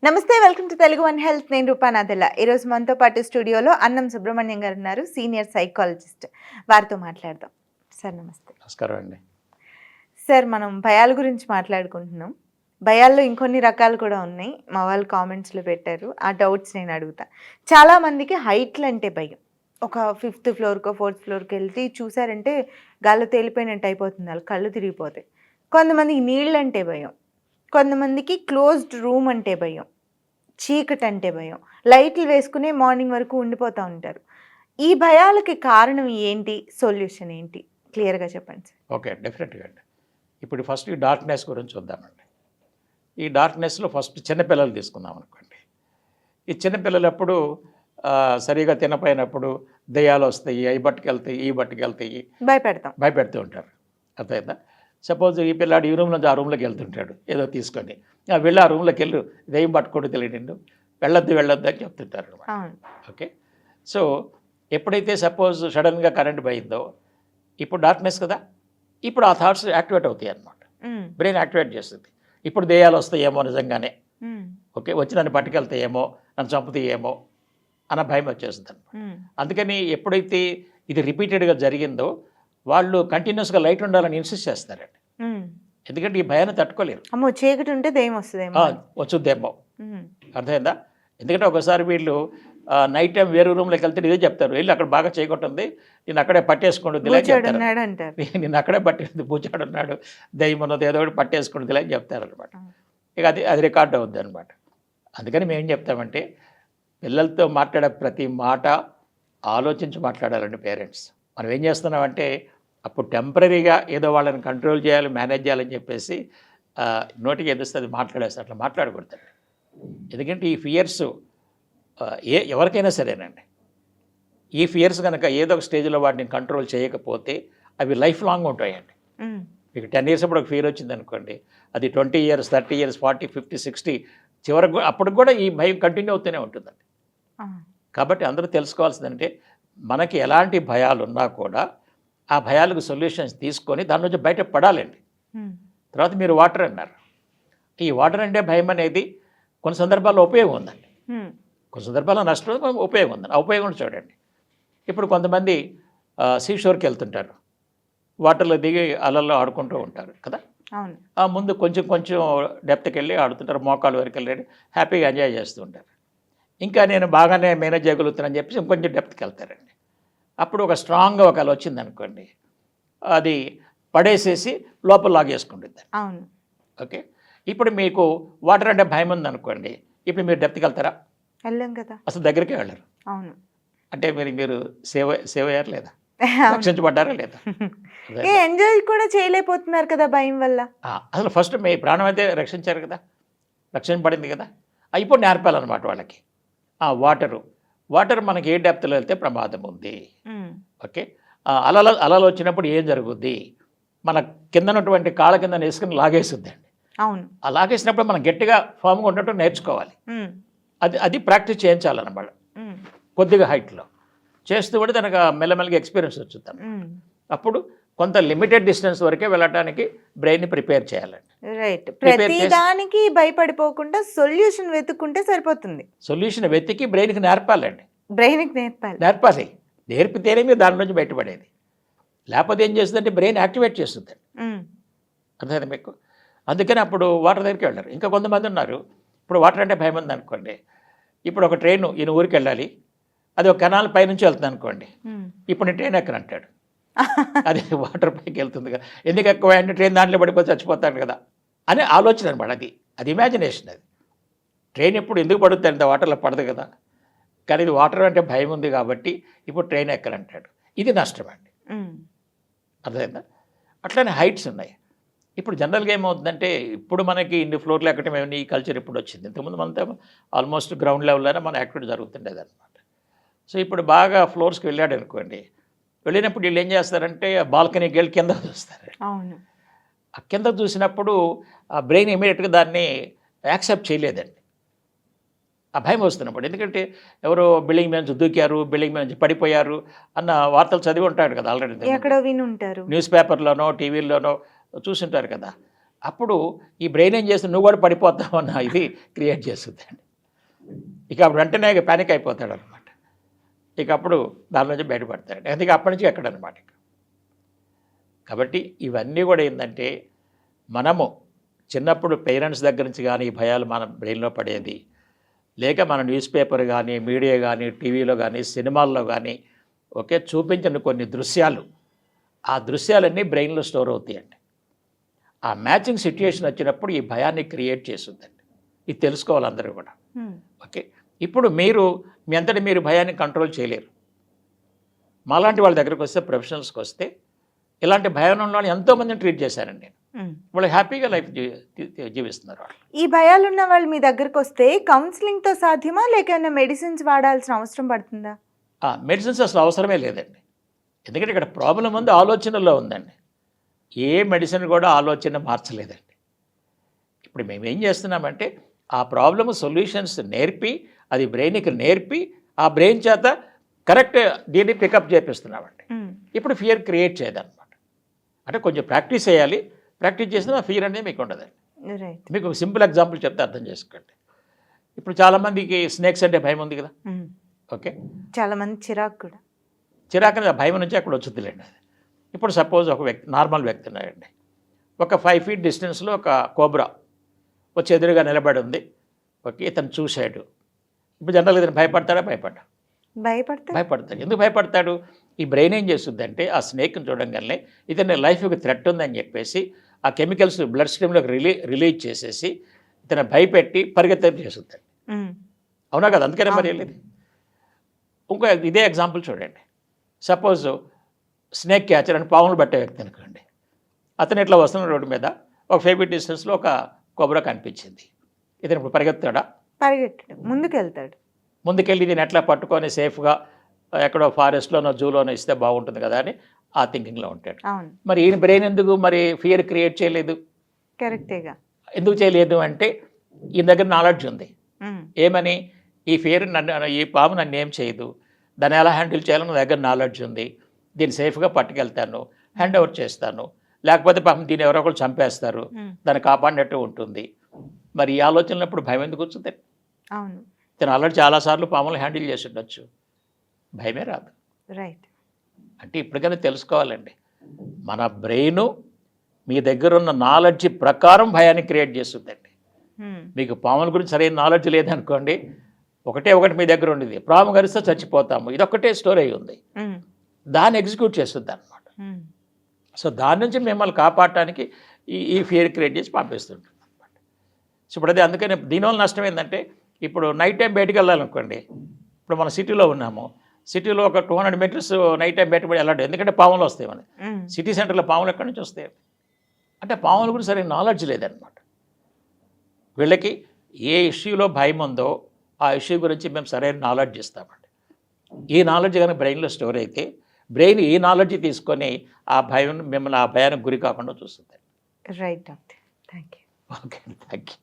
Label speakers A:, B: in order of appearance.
A: నమస్తే, welcome to Telugu one health. నేను రూపానాథెల్ల. ఈరోజు మనతో పాటు స్టూడియోలో అన్నం సుబ్రహ్మణ్యం గారు ఉన్నారు, సీనియర్ సైకాలజిస్ట్. వారితో మాట్లాడదాం. సార్ నమస్తే.
B: నమస్కారం అండి.
A: సార్, మనం భయాల గురించి మాట్లాడుకుంటున్నాం. భయాల్లో ఇంకొన్ని రకాలు కూడా ఉన్నాయి. మా వాళ్ళు కామెంట్స్లో పెట్టారు, ఆ డౌట్స్ నేను అడుగుతా. చాలామందికి హైట్లు అంటే భయం. ఒక 5th ఫ్లోర్కో 4th ఫ్లోర్కి వెళ్తే చూసారంటే గాల్లో తేలిపోయినట్టు అయిపోతుంది, వాళ్ళు కళ్ళు తిరిగిపోతాయి. కొంతమందికి నీళ్ళంటే భయం, కొంతమందికి క్లోజ్డ్ రూమ్ అంటే భయం, చీకటి అంటే భయం, లైట్లు వేసుకునే మార్నింగ్ వరకు ఉండిపోతూ ఉంటారు. ఈ భయాలకి కారణం ఏంటి, సొల్యూషన్ ఏంటి, క్లియర్గా చెప్పండి సార్.
B: ఓకే, డెఫినెట్గా అండి. ఇప్పుడు ఫస్ట్ ఈ డార్క్నెస్ గురించి చూద్దామండి. ఈ డార్క్నెస్లో ఫస్ట్ చిన్నపిల్లలు తీసుకుందాం అనుకోండి. ఈ చిన్నపిల్లలప్పుడు సరిగా తినపోయినప్పుడు దెయ్యాలు వస్తాయి, అవి బట్టుకెళ్తాయి, ఈ బట్టుకెళ్తాయి, భయపెడుతూ ఉంటారు. అర్థమైందా? సపోజ్ ఈ పిల్లాడు ఈ రూమ్ నుంచి ఆ రూమ్లోకి వెళ్తుంటాడు ఏదో తీసుకొని, వెళ్ళి ఆ రూమ్లోకి వెళ్ళు, దెయ్యం పట్టుకోడు తెలియదు, వెళ్ళొద్దు అని చెప్తుంటారు అనమాట. ఓకే, సో ఎప్పుడైతే సపోజ్ సడన్గా కరెంట్ పోయిందో, ఇప్పుడు డార్క్నెస్ కదా, ఇప్పుడు ఆ థాట్స్ యాక్టివేట్ అవుతాయి అన్నమాట. బ్రెయిన్ యాక్టివేట్ చేస్తుంది. ఇప్పుడు దెయ్యాలు వస్తాయేమో నిజంగానే, ఓకే, వచ్చి నన్ను పట్టుకెళ్తాయేమో, నన్ను చంపుతాయేమో అన్న భయం వచ్చేస్తుంది అనమాట. అందుకని ఎప్పుడైతే ఇది రిపీటెడ్గా జరిగిందో వాళ్ళు కంటిన్యూస్గా లైట్ ఉండాలని ఇన్సిస్ట్ చేస్తారండి. ఎందుకంటే ఈ భయాన్ని తట్టుకోలేరు.
A: అమ్మో, చీకటి ఉంటే దెయ్యం వస్తుందేమో,
B: వచ్చుద్దేమో. అర్థమైందా? ఎందుకంటే ఒకసారి వీళ్ళు నైట్ టైం వేరే రూమ్లోకి వెళ్తే ఇదే చెప్తారు, వెళ్ళి అక్కడ బాగా చేయగొట్టుంది, నేను అక్కడే పట్టేసుకుంటుంది నేను అక్కడే పట్టింది, పూచాడున్నాడు, దెయ్యం ఉన్నది, ఏదో ఒకటి పట్టేసుకుంటుంది అని చెప్తారు అనమాట. ఇక అది రికార్డ్ అవుద్ది అనమాట. అందుకని మేము ఏం చెప్తామంటే, పిల్లలతో మాట్లాడే ప్రతి మాట ఆలోచించి మాట్లాడాలండి పేరెంట్స్. మనం ఏం చేస్తున్నామంటే అప్పుడు టెంపరీగా ఏదో వాళ్ళని కంట్రోల్ చేయాలి, మేనేజ్ చేయాలని చెప్పేసి నోటికి ఎదుస్తుంది మాట్లాడేస్తే అట్లా మాట్లాడకూడదండి. ఎందుకంటే ఈ ఫియర్స్ ఎవరికైనా సరేనండి, ఈ ఫియర్స్ కనుక ఏదో ఒక స్టేజ్లో వాటిని కంట్రోల్ చేయకపోతే అవి లైఫ్ లాంగ్ ఉంటాయండి. మీకు 10 years అప్పుడు ఒక ఫియర్ వచ్చింది అనుకోండి, అది 20 years, 30 years, 40, 50, 60 చివరికి అప్పటికి కూడా ఈ భయం కంటిన్యూ అవుతూనే ఉంటుందండి. కాబట్టి అందరూ తెలుసుకోవాల్సిందంటే, మనకి ఎలాంటి భయాలు ఉన్నా కూడా ఆ భయాలకు సొల్యూషన్స్ తీసుకొని దాని నుంచి బయట పడాలండి. తర్వాత మీరు వాటర్ అన్నారు. ఈ వాటర్ అంటే భయం అనేది కొన్ని సందర్భాల్లో ఉపయోగం ఉందండి, కొన్ని సందర్భాల్లో నష్టం, ఉపయోగం ఉందండి. ఆ ఉపయోగం చూడండి. ఇప్పుడు కొంతమంది సీషోర్కి వెళ్తుంటారు, వాటర్లో దిగి అలల్లో ఆడుకుంటూ ఉంటారు కదా. ముందు కొంచెం డెప్త్కి వెళ్ళి ఆడుతుంటారు, మోకాళ్ళ వరకు వెళ్ళి హ్యాపీగా ఎంజాయ్ చేస్తూ ఉంటారు. ఇంకా నేను బాగానే మేనేజ్ చేయగలుగుతానని చెప్పేసి ఇంకొంచెం డెప్త్కి వెళ్తారండి. అప్పుడు ఒక స్ట్రాంగ్గా ఒక అల వచ్చింది అనుకోండి, అది పడేసేసి లోపల లాగేసుకుంటుంది. ఓకే, ఇప్పుడు మీకు వాటర్ అంటే భయం ఉందనుకోండి, ఇప్పుడు మీరు డెప్త్కి వెళ్తారా? వెళ్ళాం కదా, అసలు దగ్గరికి వెళ్ళరు. అవును, అంటే మీరు సేవ్ అయ్యారు లేదా, రక్షించబడ్డారా లేదా?
A: ఎంజాయ్ కూడా చేయలేకపోతున్నారు కదా భయం వల్ల.
B: అసలు ఫస్ట్ మీ ప్రాణం అయితే రక్షించారు కదా, రక్షించబడింది కదా. ఇప్పుడు నేర్పాలన్నమాట వాళ్ళకి. వాటర్ మనకి ఏ డెప్త్లో వెళ్తే ప్రమాదం ఉంది. ఓకే, అలలు వచ్చినప్పుడు ఏం జరుగుద్ది, మన కింద ఉన్నటువంటి కాళ్ళ కింద వేసుకుని లాగేస్తుందండి.
A: అవును,
B: ఆ లాగేసినప్పుడు మనం గట్టిగా ఫామ్గా ఉండటం నేర్చుకోవాలి. అది ప్రాక్టీస్ చేయించాలన్నమాట. కొద్దిగా హైట్లో చేస్తూ కూడా తనకు మెల్లమెల్లగా ఎక్స్పీరియన్స్ వచ్చుతాను. అప్పుడు కొంత లిమిటెడ్ డిస్టెన్స్ వరకే వెళ్ళటానికి బ్రెయిన్ని ప్రిపేర్ చేయాలండి.
A: రైట్, ప్రతిదానికి భయపడిపోకుండా సొల్యూషన్ వెతుక్కుంటే సరిపోతుంది.
B: సొల్యూషన్ వెతికి బ్రెయిన్కి నేర్పాలండి.
A: నేర్పాలి,
B: నేర్పితేనే మీరు దాని నుంచి బయటపడేది. లేకపోతే ఏం చేస్తుందంటే బ్రెయిన్ యాక్టివేట్ చేస్తుంది. అర్థమైంది మీకు? అందుకని అప్పుడు వాటర్ దగ్గరికి వెళ్ళారు. ఇంకా కొంతమంది ఉన్నారు, ఇప్పుడు వాటర్ అంటే భయం ఉంది అనుకోండి, ఇప్పుడు ఒక ట్రైన్ ఈయన ఊరికి వెళ్ళాలి, అది ఒక కెనాల్ పైనుంచి వెళ్తుంది అనుకోండి, ఇప్పుడు నేను ట్రైన్ ఎక్కనంటాడు. అది వాటర్ పైకి వెళ్తుంది కదా, ఎందుకు ఎక్కువ అంటే ట్రైన్ దాంట్లో పడిపోతే చచ్చిపోతాడు కదా అనే ఆలోచన అనమాట. అది ఇమాజినేషన్. అది ట్రైన్ ఎప్పుడు ఎందుకు పడుతుంది, వాటర్లో పడదు కదా, కానీ ఇది వాటర్ అంటే భయం ఉంది కాబట్టి ఇప్పుడు ట్రైన్ ఎక్కనంటాడు. ఇది నష్టం అండి. అర్థమైందా? అట్లనే హైట్స్ ఉన్నాయి. ఇప్పుడు జనరల్గా ఏమవుతుందంటే, ఇప్పుడు మనకి ఇన్ని ఫ్లోర్లు ఎక్కడం ఏమైనా ఈ కల్చర్ ఇప్పుడు వచ్చింది. ఇంతకుముందు మనతో ఆల్మోస్ట్ గ్రౌండ్ లెవెల్లోనే మన యాక్టివిటీ జరుగుతుండేది అనమాట. సో ఇప్పుడు బాగా ఫ్లోర్స్కి వెళ్ళాడు అనుకోండి, వెళ్ళినప్పుడు వీళ్ళు ఏం చేస్తారంటే బాల్కనీకి వెళ్ళి కింద చూస్తారు. ఆ కింద చూసినప్పుడు ఆ బ్రెయిన్ ఇమీడియట్గా దాన్ని యాక్సెప్ట్ చేయలేదండి, ఆ భయం వస్తున్నప్పుడు. ఎందుకంటే ఎవరో బిల్డింగ్ మీద నుంచి దూకారు, బిల్డింగ్ మీద నుంచి పడిపోయారు అన్న వార్తలు చదివి ఉంటాడు కదా ఆల్రెడీ,
A: ఎక్కడో విని ఉంటారు,
B: న్యూస్ పేపర్లోనో టీవీల్లోనో చూసుంటారు కదా. అప్పుడు ఈ బ్రెయిన్ ఏం చేస్తుంది, నువ్వు కూడా పడిపోతావు అన్న ఇది క్రియేట్ చేస్తుందండి. ఇక అప్పుడు వెంటనే ప్యానిక్ అయిపోతాడు అనమాట. ఇక అప్పుడు దాని నుంచి బయటపడతాడు. అందుకే అప్పటి నుంచి ఎక్కడనమాట. కాబట్టి ఇవన్నీ కూడా ఏంటంటే మనము చిన్నప్పుడు పేరెంట్స్ దగ్గర నుంచి కానీ ఈ భయాలు మన బ్రెయిన్లో పడేది, లేక మన న్యూస్ పేపర్ కానీ, మీడియా కానీ, టీవీలో కానీ, సినిమాల్లో కానీ చూపించిన కొన్ని దృశ్యాలు, ఆ దృశ్యాలన్నీ బ్రెయిన్లో స్టోర్ అవుతాయండి. ఆ మ్యాచింగ్ సిచ్యుయేషన్ వచ్చినప్పుడు ఈ భయాన్ని క్రియేట్ చేస్తుందండి. ఇది తెలుసుకోవాలి అందరూ కూడా. ఇప్పుడు మీ అంతటి మీరు భయాన్ని కంట్రోల్ చేయలేరు. మాలాంటి వాళ్ళ దగ్గరకు వస్తే, ప్రొఫెషనల్స్కి వస్తే, ఇలాంటి భయానంలో ఎంతోమందిని ట్రీట్ చేశానండి నేను. వాళ్ళు హ్యాపీగా లైఫ్ జీవిస్తున్నారు. వాళ్ళు
A: ఈ భయాలు ఉన్న వాళ్ళు మీ దగ్గరకు వస్తే కౌన్సిలింగ్తో సాధ్యమా, లేక మెడిసిన్స్ వాడాల్సిన అవసరం పడుతుందా?
B: మెడిసిన్స్ అసలు అవసరమే లేదండి. ఎందుకంటే ఇక్కడ ప్రాబ్లం ఉంది, ఆలోచనలో ఉందండి. ఏ మెడిసిన్ కూడా ఆలోచన మార్చలేదండి. ఇప్పుడు మేము ఏం చేస్తున్నామంటే ఆ ప్రాబ్లమ్ సొల్యూషన్స్ నేర్పి, అది బ్రెయిన్కి నేర్పి, ఆ బ్రెయిన్ చేత కరెక్ట్ దీన్ని పికప్ చేపిస్తున్నామండి. ఇప్పుడు ఫియర్ క్రియేట్ చేయదన్నమాట. అంటే కొంచెం ప్రాక్టీస్ చేయాలి. ప్రాక్టీస్ చేసిన ఫియర్ అనేది మీకు ఉండదండి. మీకు ఒక సింపుల్ ఎగ్జాంపుల్ చెప్తే అర్థం చేసుకోండి. ఇప్పుడు చాలామందికి స్నేక్స్ అంటే భయం ఉంది కదా.
A: చాలామంది
B: చిరాకు అనేది భయం నుంచి అక్కడ వచ్చుద్దిలేండి. అది ఇప్పుడు సపోజ్ ఒక వ్యక్తి, నార్మల్ వ్యక్తి ఉన్నాడండి. ఒక 5 feet డిస్టెన్స్లో ఒక కోబ్రా వచ్చి ఎదురుగా నిలబడి ఉంది. ఇతను చూశాడు. ఇప్పుడు జనరల్గా ఇతను భయపడతాడు. ఎందుకు భయపడతాడు? ఈ బ్రెయిన్ ఏం చేస్తుందంటే ఆ స్నేక్ని చూడంగానే ఇతని లైఫ్కి థ్రెట్ ఉందని చెప్పేసి ఆ కెమికల్స్ బ్లడ్ స్ట్రీమ్లోకి రిలీజ్ చేసేసి ఇతను భయపెట్టి పరిగెత్తి చేస్తుంది. అవునా కదా? అందుకనే మరి వెళ్ళేది. ఇంకో ఇదే ఎగ్జాంపుల్ చూడండి. సపోజ్ స్నేక్ క్యాచర్ అని పాములు పట్టే వ్యక్తి అనుకోండి. అతను ఇట్లా వస్తున్న రోడ్డు మీద ఒక 5 feet డిస్టెన్స్లో ఒక కోబ్రా కనిపించింది. ఇతను ఇప్పుడు పరిగెత్తాడా? ముందుకెళ్ళి దీన్ని ఎట్లా పట్టుకొని సేఫ్గా ఎక్కడో ఫారెస్ట్లోనో జూలోనో ఇస్తే బాగుంటుంది కదా అని ఆ థింకింగ్లో ఉంటాడు. మరి ఈయన బ్రెయిన్ ఎందుకు మరి ఫియర్ క్రియేట్ చేయలేదు? ఎందుకు చేయలేదు అంటే ఈయన దగ్గర నాలెడ్జ్ ఉంది. ఏమని? ఈ ఫియర్ ఈ పాము నన్ను ఏం చేయదు, దాన్ని ఎలా హ్యాండిల్ చేయాలో నా దగ్గర నాలెడ్జ్ ఉంది, దీన్ని సేఫ్గా పట్టుకెళ్తాను, హ్యాండ్ ఓవర్ చేస్తాను, లేకపోతే పాపం దీన్ని ఎవరో ఒకరు చంపేస్తారు, దాన్ని కాపాడినట్టు ఉంటుంది. మరి ఈ ఆలోచనలప్పుడు భయం ఎందుకు వచ్చింది? తను ఆల్రెడీ చాలాసార్లు పాములు హ్యాండిల్ చేసి ఉండొచ్చు, భయమే రాదు. అంటే ఇప్పటికైనా తెలుసుకోవాలండి, మన బ్రెయిన్ మీ దగ్గర ఉన్న నాలెడ్జ్ ప్రకారం భయాన్ని క్రియేట్ చేస్తుందండి. మీకు పాముల గురించి సరైన నాలెడ్జ్ లేదనుకోండి, ఒకటి మీ దగ్గర ఉండేది, పాము గరిస్తే చచ్చిపోతాము, ఇదొక్కటే స్టోర్ అయ్యి ఉంది, దాన్ని ఎగ్జిక్యూట్ చేస్తుంది అనమాట. సో దాని నుంచి మిమ్మల్ని కాపాడటానికి ఈ ఫియర్ క్రియేట్ చేసి పంపిస్తుంటుంది అనమాట. సో ఇప్పుడు అదే అందుకని దీనివల్ల నష్టం ఏంటంటే, ఇప్పుడు నైట్ టైం బయటకు వెళ్ళాలనుకోండి, ఇప్పుడు మన సిటీలో ఉన్నాము, సిటీలో ఒక 200 meters నైట్ టైం బయటకు వెళ్ళాడు, ఎందుకంటే పాములు వస్తాయి. మన సిటీ సెంటర్లో పాములు ఎక్కడి నుంచి వస్తాయి అంటే పాముల గురించి సరైన నాలెడ్జ్ లేదనమాట. వీళ్ళకి ఏ ఇష్యూలో భయం ఉందో ఆ ఇష్యూ గురించి మేము సరైన నాలెడ్జ్ ఇస్తామండి. ఈ నాలెడ్జ్ కానీ బ్రెయిన్లో స్టోర్ అయితే బ్రెయిన్ ఈ నాలెడ్జ్ తీసుకొని ఆ భయం మిమ్మల్ని ఆ భయానికి గురి కాకుండా చూస్తుంది.
A: Right doctor, thank you.
B: Okay, thank you.